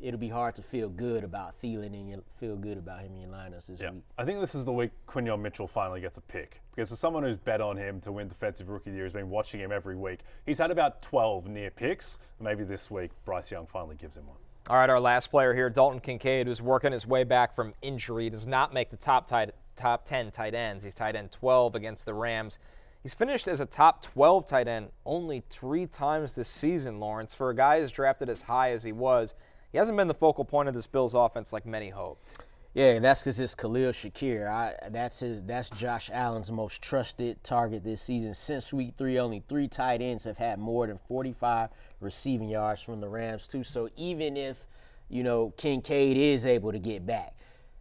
it'll be hard to feel good about Thielen and feel good about him in your lineups this week. I think this is the week Quinyon Mitchell finally gets a pick, because as someone who's bet on him to win Defensive Rookie of the Year, has been watching him every week. He's had about 12 near picks. Maybe this week Bryce Young finally gives him one. All right, our last player here, Dalton Kincaid, who's working his way back from injury, does not make the top 10 tight ends. He's tight end 12 against the Rams. He's finished as a top 12 tight end only 3 times this season, Lawrence. For a guy who's drafted as high as he was, he hasn't been the focal point of this Bills offense like many hoped. Yeah, that's because it's Khalil Shakir. That's Josh Allen's most trusted target this season. Since week 3, only 3 tight ends have had more than 45 receiving yards from the Rams, too. So even if, Kincaid is able to get back,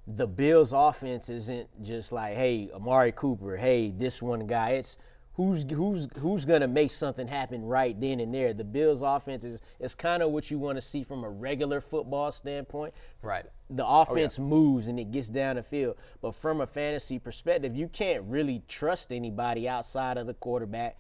the Bills' offense isn't just like, hey, Amari Cooper, hey, this one guy. It's who's going to make something happen right then and there. The Bills' offense is kind of what you want to see from a regular football standpoint. Right. The offense moves and it gets down the field. But from a fantasy perspective, you can't really trust anybody outside of the quarterback,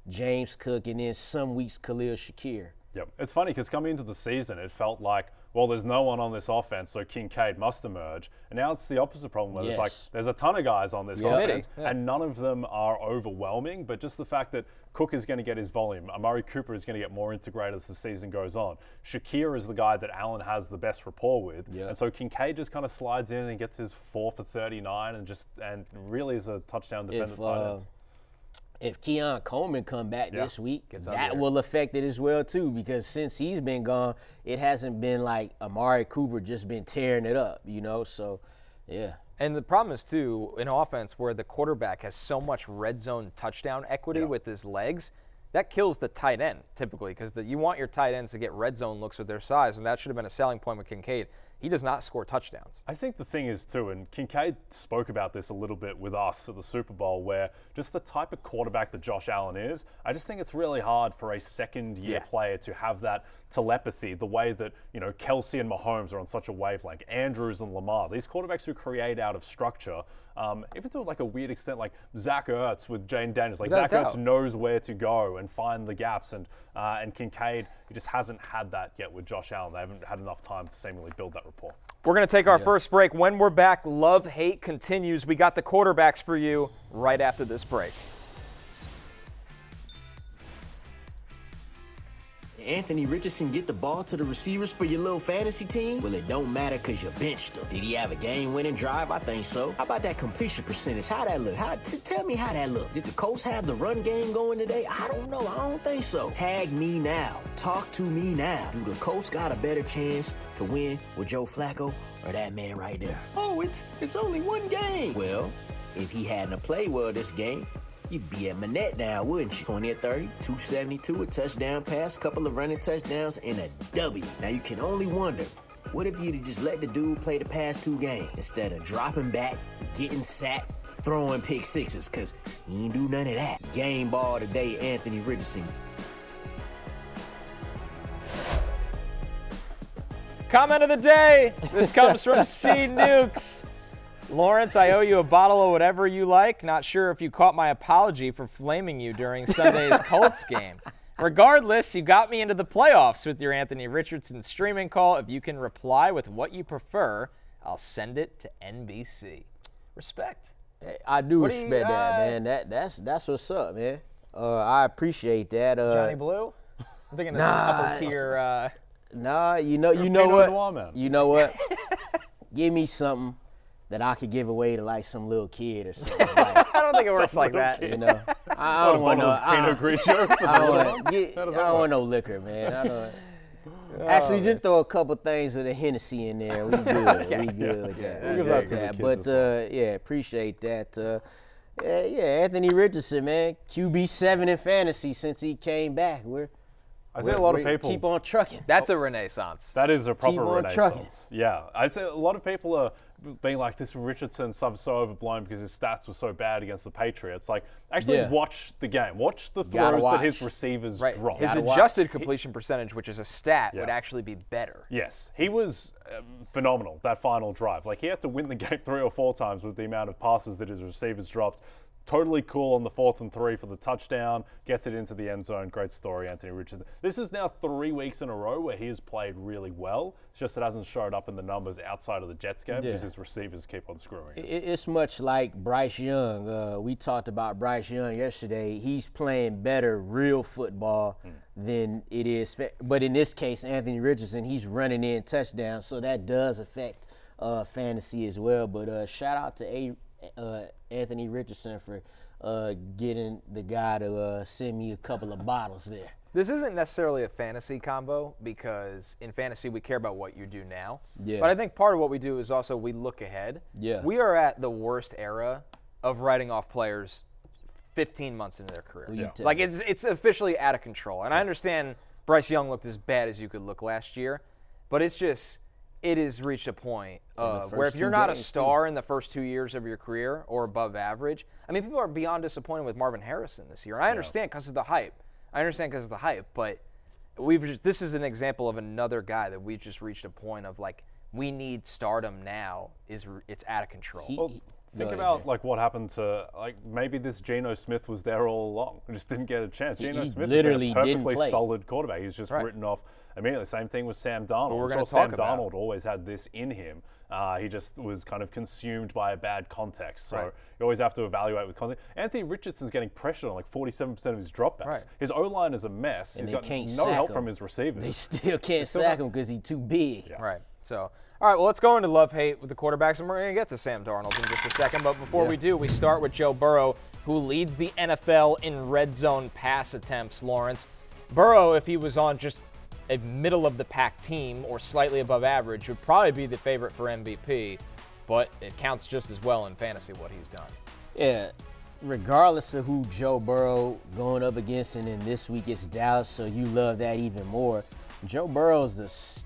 James Cook, and then some weeks Khalil Shakir. Yep. It's funny because coming into the season, it felt like, well, there's no one on this offense, so Kincaid must emerge. And now it's the opposite problem where it's like there's a ton of guys on this offense, and none of them are overwhelming. But just the fact that Cook is going to get his volume, Amari Cooper is going to get more integrated as the season goes on. Shakir is the guy that Allen has the best rapport with, and so Kincaid just kind of slides in and gets his 4 for 39, and really is a touchdown dependent tight end. If Keon Coleman come back this week, that will affect it as well, too, because since he's been gone, it hasn't been like Amari Cooper just been tearing it up, so, yeah. And the problem is, too, in offense where the quarterback has so much red zone touchdown equity with his legs, that kills the tight end typically because you want your tight ends to get red zone looks with their size, and that should have been a selling point with Kincaid. He does not score touchdowns. I think the thing is, too, and Kincaid spoke about this a little bit with us at the Super Bowl, where just the type of quarterback that Josh Allen is, I just think it's really hard for a second-year player to have that telepathy, the way that, Kelsey and Mahomes are on such a wavelength, Andrews and Lamar, these quarterbacks who create out of structure, even to like a weird extent, like Zach Ertz with Jane Daniels. Like Zach Ertz knows where to go and find the gaps, and Kincaid, he just hasn't had that yet with Josh Allen. They haven't had enough time to seemingly build that rapport. We're going to take our first break. When we're back, love-hate continues. We got the quarterbacks for you right after this break. Anthony Richardson get the ball to the receivers for your little fantasy team? Well, it don't matter because you benched him. Did he have a game-winning drive? I think so. How about that completion percentage? How that look? Tell me how that look. Did the Colts have the run game going today? I don't know. I don't think so. Tag me now. Talk to me now. Do the Colts got a better chance to win with Joe Flacco or that man right there? Oh, it's only one game. Well, if he hadn't played well this game, you'd be at Manette now, wouldn't you? 20 of 30, 272, a touchdown pass, a couple of running touchdowns, and a W. Now, you can only wonder, what if you'd have just let the dude play the past 2 games instead of dropping back, getting sacked, throwing pick sixes, because he ain't do none of that. Game ball today, Anthony Richardson. Comment of the day. This comes from C. Nukes. Lawrence, I owe you a bottle of whatever you like. Not sure if you caught my apology for flaming you during Sunday's Colts game. Regardless, you got me into the playoffs with your Anthony Richardson streaming call. If you can reply with what you prefer, I'll send it to NBC. Respect. I do respect that, man. That's what's up, man. I appreciate that. Johnny Blue? I'm thinking of some upper tier. You know what? You know what? Give me something that I could give away to like some little kid or something. Like, I don't think it works like that. I don't want no Pinot Grigio. I don't want no liquor, man. Actually, just throw a couple things of the Hennessy in there. We good. We good with that. We'll give that to the kids but appreciate that. Anthony Richardson, man, QB7 in fantasy since he came back. I see a lot of people keep on trucking. That's a renaissance. That is a proper renaissance. Trucking. Yeah, I say a lot of people are being like, this Richardson stuff so overblown because his stats were so bad against the Patriots. Like, actually watch the game. Watch the throws that his receivers dropped. His adjusted completion percentage, which is a stat, would actually be better. Yes, he was phenomenal, that final drive. Like, he had to win the game 3 or 4 times with the amount of passes that his receivers dropped. Totally cool on the 4th and 3 for the touchdown. Gets it into the end zone. Great story, Anthony Richardson. This is now 3 weeks in a row where he has played really well. It's just it hasn't showed up in the numbers outside of the Jets game because his receivers keep on screwing. It's much like Bryce Young. We talked about Bryce Young yesterday. He's playing better real football than it is. But in this case, Anthony Richardson, he's running in touchdowns, so that does affect fantasy as well. But shout out to Anthony Richardson for getting the guy to send me a couple of bottles there. This isn't necessarily a fantasy combo because in fantasy we care about what you do now. Yeah. But I think part of what we do is also we look ahead. Yeah. We are at the worst era of writing off players 15 months into their career. Yeah. Like it's officially out of control. And I understand Bryce Young looked as bad as you could look last year, but it has reached a point of where if you're not a star in the first 2 years of your career or above average, I mean, people are beyond disappointed with Marvin Harrison this year. And I understand because of the hype. But this is an example of another guy that we've just reached a point of like we need stardom now. It's out of control. Think about like what happened to like maybe this Geno Smith was there all along and just didn't get a chance. Geno Smith literally is a perfectly didn't play. solid quarterback. He was just written off immediately. Same thing with Sam Darnold. Well, we're I'm gonna sure Sam talk about. Darnold always had this in him. He just was kind of consumed by a bad context. So you always have to evaluate with context. Anthony Richardson's getting pressured on like 47% of his dropbacks. Right. His O-line is a mess. And He's they got can't no sack help him. from his receivers. They still can't sack him because he's too big. Yeah. Right. So, all right, well, let's go into love-hate with the quarterbacks, and we're going to get to Sam Darnold in just a second. But before we do, we start with Joe Burrow, who leads the NFL in red zone pass attempts, Lawrence. Burrow, if he was on just a middle-of-the-pack team or slightly above average, would probably be the favorite for MVP, but it counts just as well in fantasy what he's done. Yeah, regardless of who Joe Burrow going up against, and then this week it's Dallas, so you love that even more. Joe Burrow's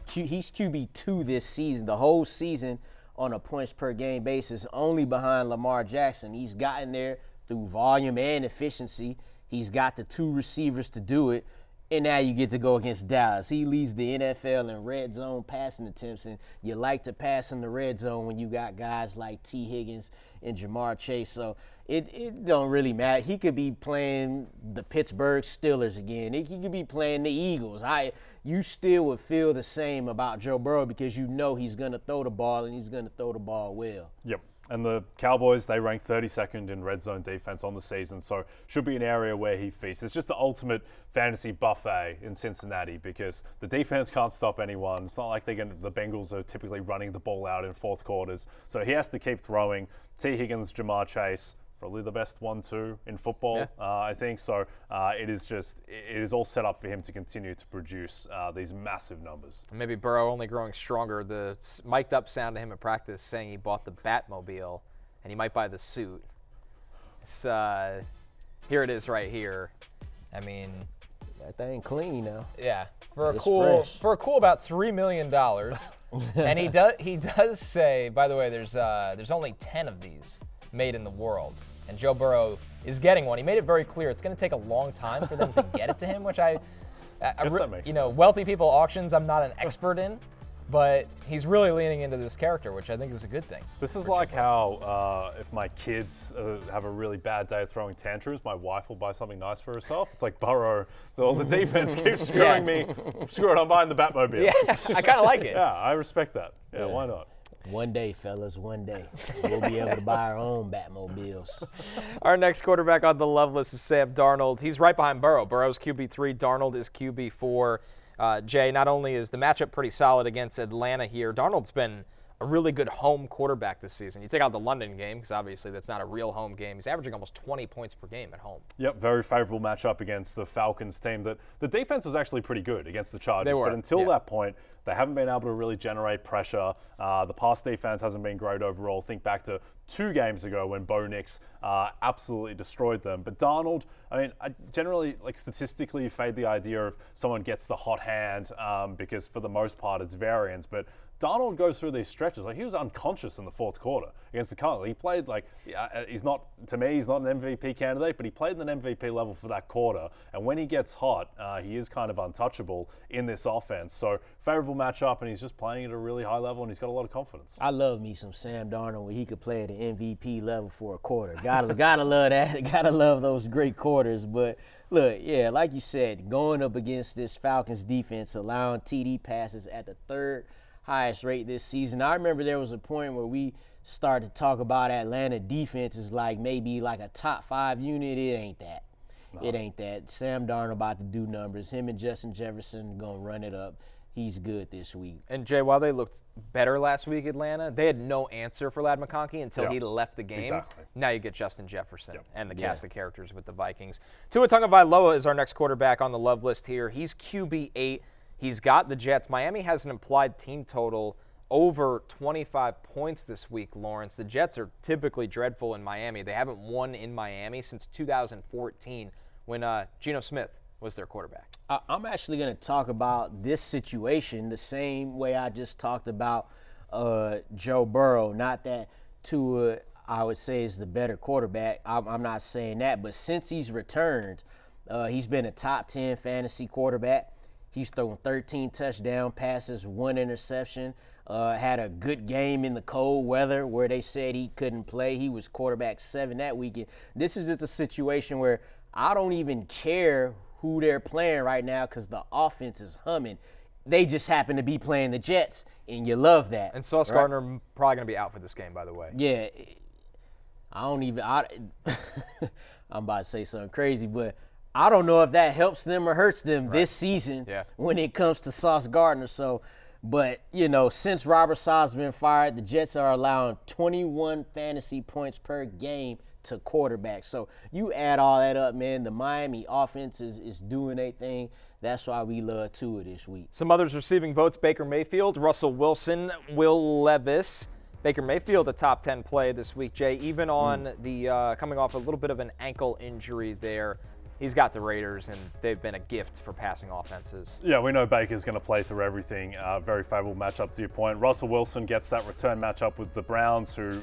he's QB2 this season, the whole season on a points per game basis, only behind Lamar Jackson. He's gotten there through volume and efficiency. He's got the two receivers to do it, and now you get to go against Dallas. He leads the NFL in red zone passing attempts, and you like to pass in the red zone when you got guys like T. Higgins and Jamar Chase. So it don't really matter. He could be playing the Pittsburgh Steelers again. He could be playing the Eagles. You still would feel the same about Joe Burrow because you know he's going to throw the ball, and he's going to throw the ball well. Yep. And the Cowboys, they rank 32nd in red zone defense on the season, so should be an area where he feasts. It's just the ultimate fantasy buffet in Cincinnati because the defense can't stop anyone. It's not like the Bengals are typically running the ball out in fourth quarters. So he has to keep throwing. T. Higgins, Jamar Chase, probably the best 1-2 in football, I think. So it is all set up for him to continue to produce these massive numbers. Maybe Burrow only growing stronger. The mic'd up sound to him at practice saying he bought the Batmobile and he might buy the suit. It's, here it is right here. I mean, That thing clean now. yeah, for a It's cool fresh. about $3 million. And he does say, by the way, there's only 10 of these made in the world. And Joe Burrow is getting one. He made it very clear it's going to take a long time for them to get it to him, which I guess that makes sense. wealthy people auctions I'm not an expert in, but he's really leaning into this character, which I think is a good thing. This is like how if my kids have a really bad day of throwing tantrums, my wife will buy something nice for herself. It's like Burrow. All the defense keeps screwing me. Screw it, I'm buying the Batmobile. Yeah, I kind of like it. Yeah, I respect that. Yeah, why not? One day, fellas, one day. We'll be able to buy our own Batmobiles. Our next quarterback on the love list is Sam Darnold. He's right behind Burrow. Burrow's QB3, Darnold is QB4. Jay, not only is the matchup pretty solid against Atlanta here, Darnold's been a really good home quarterback this season. You take out the London game, because obviously that's not a real home game. He's averaging almost 20 points per game at home. Yep, very favorable matchup against the Falcons team. That the defense was actually pretty good against the Chargers, They were, but until yeah. that point, they haven't been able to really generate pressure. The pass defense hasn't been great overall. Think back to 2 games ago when Bo Nix absolutely destroyed them. But Darnold, I mean, I generally, like statistically, fade the idea of someone gets the hot hand because for the most part it's variance. But Darnold goes through these stretches. Like he was unconscious in the fourth quarter against the Cardinals. He played like he's not an MVP candidate, but he played at an MVP level for that quarter. And when he gets hot, he is kind of untouchable in this offense. So favorable matchup, and he's just playing at a really high level, and he's got a lot of confidence. I love me some Sam Darnold where he could play at an MVP level for a quarter. Gotta love that. Gotta love those great quarters. But look, yeah, like you said, going up against this Falcons defense, allowing TD passes at the 3rd highest rate this season. I remember there was a point where we started to talk about Atlanta defense as like maybe like a top 5 unit. It ain't that. No. It ain't that. Sam Darnold about to do numbers. Him and Justin Jefferson going to run it up. he's good this week. And, Jay, while they looked better last week, Atlanta, they had no answer for Ladd McConkey until he left the game. Exactly. Now you get Justin Jefferson and the cast of characters with the Vikings. Tua Tagovailoa is our next quarterback on the love list here. He's QB8. He's got the Jets. Miami has an implied team total over 25 points this week, Lawrence. The Jets are typically dreadful in Miami. They haven't won in Miami since 2014 when Geno Smith was their quarterback. I'm actually going to talk about this situation the same way I just talked about Joe Burrow. Not that Tua, I would say, is the better quarterback. I'm not saying that. But since he's returned, he's been a top 10 fantasy quarterback. He's thrown 13 touchdown passes, 1 interception, had a good game in the cold weather where they said he couldn't play. He was quarterback 7 that weekend. This is just a situation where I don't even care who they're playing right now because the offense is humming. They just happen to be playing the Jets, and you love that. And Sauce Gardner probably going to be out for this game, by the way. Yeah. I'm about to say something crazy, but I don't know if that helps them or hurts them this season when it comes to Sauce Gardner. So, but, since Robert Sala's been fired, the Jets are allowing 21 fantasy points per game to quarterbacks. So you add all that up, man, the Miami offense is doing their thing. That's why we love Tua this week. Some others receiving votes: Baker Mayfield, Russell Wilson, Will Levis. Baker Mayfield, a top 10 play this week, Jay, even on the coming off a little bit of an ankle injury there. He's got the Raiders, and they've been a gift for passing offenses. Yeah, we know Baker's going to play through everything. Very favorable matchup to your point. Russell Wilson gets that return matchup with the Browns, who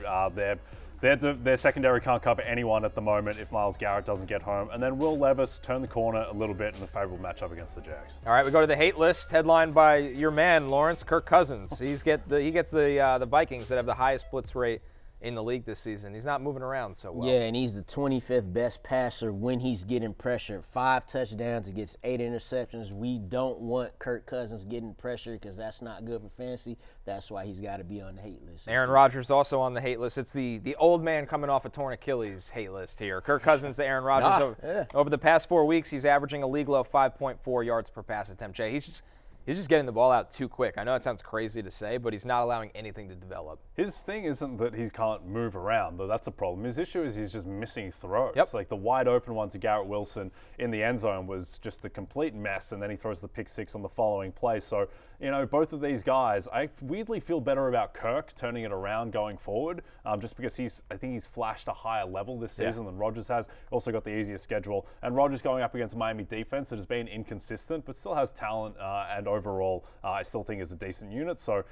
their secondary can't cover anyone at the moment if Myles Garrett doesn't get home. And then Will Levis turn the corner a little bit in a favorable matchup against the Jags. All right, we go to the hate list, headlined by your man, Lawrence, Kirk Cousins. He gets the Vikings that have the highest blitz rate in the league this season. He's not moving around so well. Yeah, and he's the 25th best passer when he's getting pressure. 5 touchdowns against 8 interceptions. We don't want Kirk Cousins getting pressure because that's not good for fantasy. That's why he's got to be on the hate list. Aaron Rodgers also on the hate list. It's the old man coming off a torn Achilles hate list here. Kirk Cousins to Aaron Rodgers. Over the past 4 weeks, he's averaging a league low 5.4 yards per pass attempt. Jay, he's just getting the ball out too quick. I know it sounds crazy to say, but he's not allowing anything to develop. His thing isn't that he can't move around, though that's a problem. His issue is he's just missing throws. Like the wide open one to Garrett Wilson in the end zone was just a complete mess, and then he throws the pick 6 on the following play. So, both of these guys, I weirdly feel better about Kirk turning it around going forward, just because I think he's flashed a higher level this season than Rodgers has. Also got the easier schedule. And Rodgers going up against Miami defense that has been inconsistent, but still has talent and overall, I still think is a decent unit. So,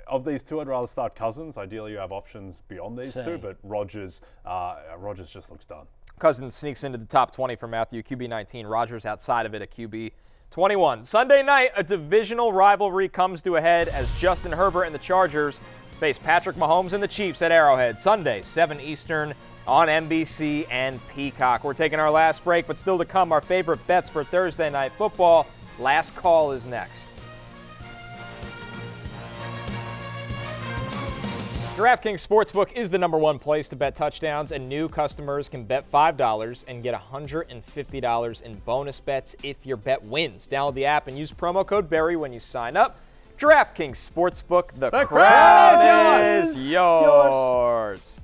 of these two, I'd rather start Cousins. Ideally, you have options beyond these two, but Rodgers just looks done. Cousins sneaks into the top 20 for Matthew, QB 19. Rodgers outside of it at QB 21. Sunday night, a divisional rivalry comes to a head as Justin Herbert and the Chargers face Patrick Mahomes and the Chiefs at Arrowhead. Sunday, 7 Eastern on NBC and Peacock. We're taking our last break, but still to come, our favorite bets for Thursday Night Football. Last call is next. DraftKings Sportsbook is the #1 place to bet touchdowns, and new customers can bet $5 and get $150 in bonus bets if your bet wins. Download the app and use promo code Barry when you sign up. DraftKings Sportsbook, the crown is yours.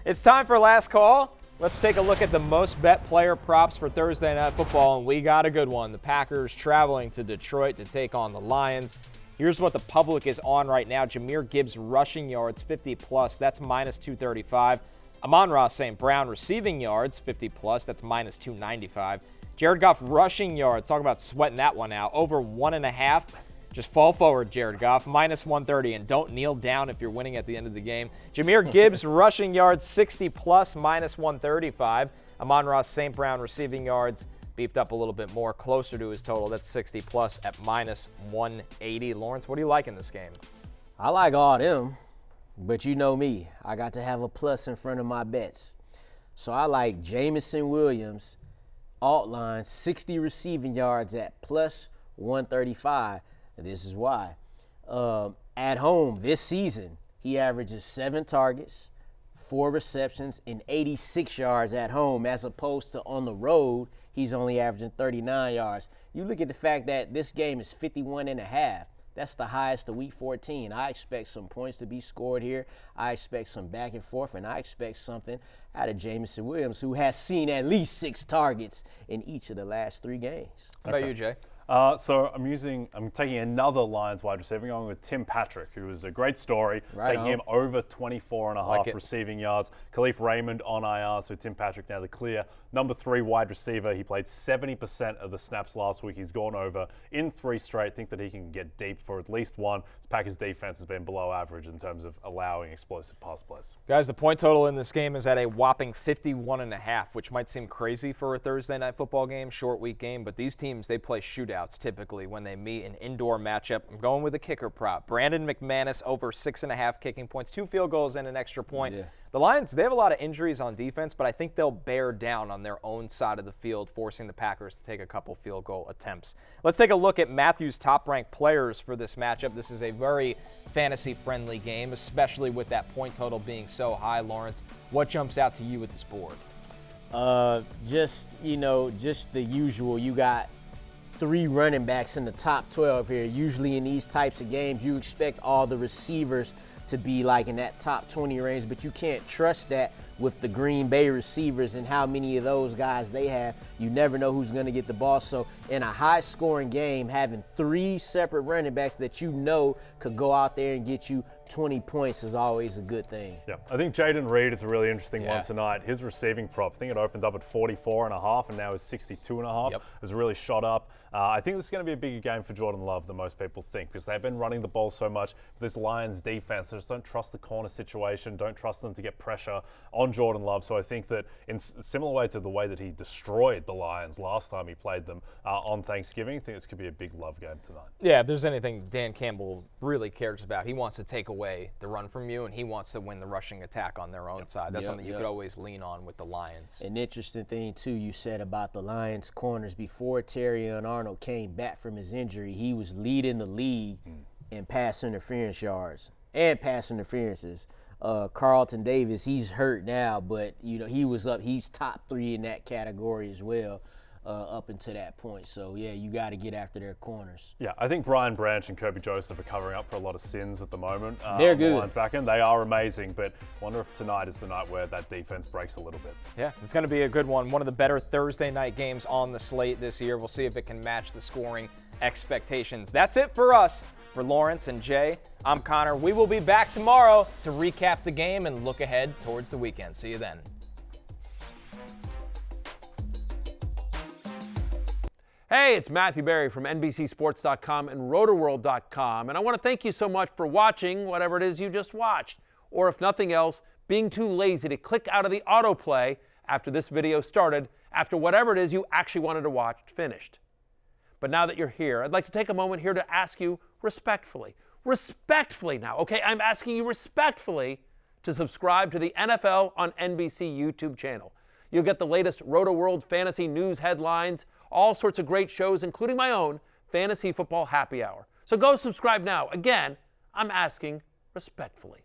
It's time for last call. Let's take a look at the most bet player props for Thursday Night Football, and we got a good one. The Packers traveling to Detroit to take on the Lions. Here's what the public is on right now. Jahmyr Gibbs rushing yards, 50+, that's -235. Amon-Ra St. Brown receiving yards, 50+, that's -295. Jared Goff rushing yards, talk about sweating that one out, over 1.5. Just fall forward, Jared Goff, -130, and don't kneel down if you're winning at the end of the game. Jahmyr Gibbs rushing yards, 60+, -135. Amon-Ra St. Brown receiving yards, beefed up a little bit more, closer to his total. That's 60+ at -180. Lawrence, what do you like in this game? I like all them, but you know me. I got to have a plus in front of my bets. So I like Jameson Williams, alt line, 60 receiving yards at +135. This is why. At home this season, he averages 7 targets, 4 receptions and 86 yards at home, as opposed to on the road, he's only averaging 39 yards. You look at the fact that this game is 51.5. That's the highest of Week 14. I expect some points to be scored here. I expect some back and forth, and I expect something out of Jameson Williams, who has seen at least 6 targets in each of the last 3 games. How about you, Jay? So I'm taking another Lions wide receiver, going with Tim Patrick, who was a great story, taking him over 24.5 receiving yards. Khalif Raymond on IR, so Tim Patrick now the clear number 3 wide receiver. He played 70% of the snaps last week. He's gone over in 3 straight. Think that he can get deep for at least one. Packers defense has been below average in terms of allowing explosive pass plays. Guys, the point total in this game is at a whopping 51.5, which might seem crazy for a Thursday night football game, short week game, but these teams, they play shootouts typically when they meet an indoor matchup. I'm going with a kicker prop. Brandon McManus over 6.5 kicking points, 2 field goals and an extra point. Yeah. The Lions, they have a lot of injuries on defense, but I think they'll bear down on their own side of the field, forcing the Packers to take a couple field goal attempts. Let's take a look at Matthew's top-ranked players for this matchup. This is a very fantasy-friendly game, especially with that point total being so high. Lawrence, what jumps out to you with this board? Just the usual. You got 3 running backs in the top 12 here. Usually in these types of games, you expect all the receivers to be like in that top 20 range, but you can't trust that with the Green Bay receivers and how many of those guys they have. You never know who's going to get the ball. So in a high-scoring game, having 3 separate running backs that you know could go out there and get you 20 points is always a good thing. Yeah, I think Jaden Reed is a really interesting one tonight. His receiving prop, I think it opened up at 44.5 and now is 62.5. Yep. Has really shot up. I think this is going to be a bigger game for Jordan Love than most people think, because they've been running the ball so much. This Lions defense, they just don't trust the corner situation, don't trust them to get pressure on Jordan Love. So I think that in a similar way to the way that he destroyed the Lions last time he played them on Thanksgiving, I think this could be a big Love game tonight. Yeah, if there's anything Dan Campbell really cares about, he wants to take away the run from you, and he wants to win the rushing attack on their own side. That's something you could always lean on with the Lions. An interesting thing, too, you said about the Lions corners. Before Terrion Arnold came back from his injury, he was leading the league in pass interference yards and pass interferences. Carlton Davis, he's hurt now, but he's top 3 in that category as well. Up until that point. So, yeah, you got to get after their corners. Yeah, I think Brian Branch and Kirby Joseph are covering up for a lot of sins at the moment. They're good. The Lions back end. They are amazing, but I wonder if tonight is the night where that defense breaks a little bit. Yeah, it's going to be a good one. One of the better Thursday night games on the slate this year. We'll see if it can match the scoring expectations. That's it for us. For Lawrence and Jay, I'm Connor. We will be back tomorrow to recap the game and look ahead towards the weekend. See you then. Hey, it's Matthew Berry from NBCSports.com and RotorWorld.com, and I want to thank you so much for watching whatever it is you just watched, or if nothing else, being too lazy to click out of the autoplay after this video started, after whatever it is you actually wanted to watch finished. But now that you're here, I'd like to take a moment here to ask you respectfully now, okay? I'm asking you respectfully to subscribe to the NFL on NBC YouTube channel. You'll get the latest Roto-World fantasy news headlines, all sorts of great shows, including my own Fantasy Football Happy Hour. So go subscribe now. Again, I'm asking respectfully.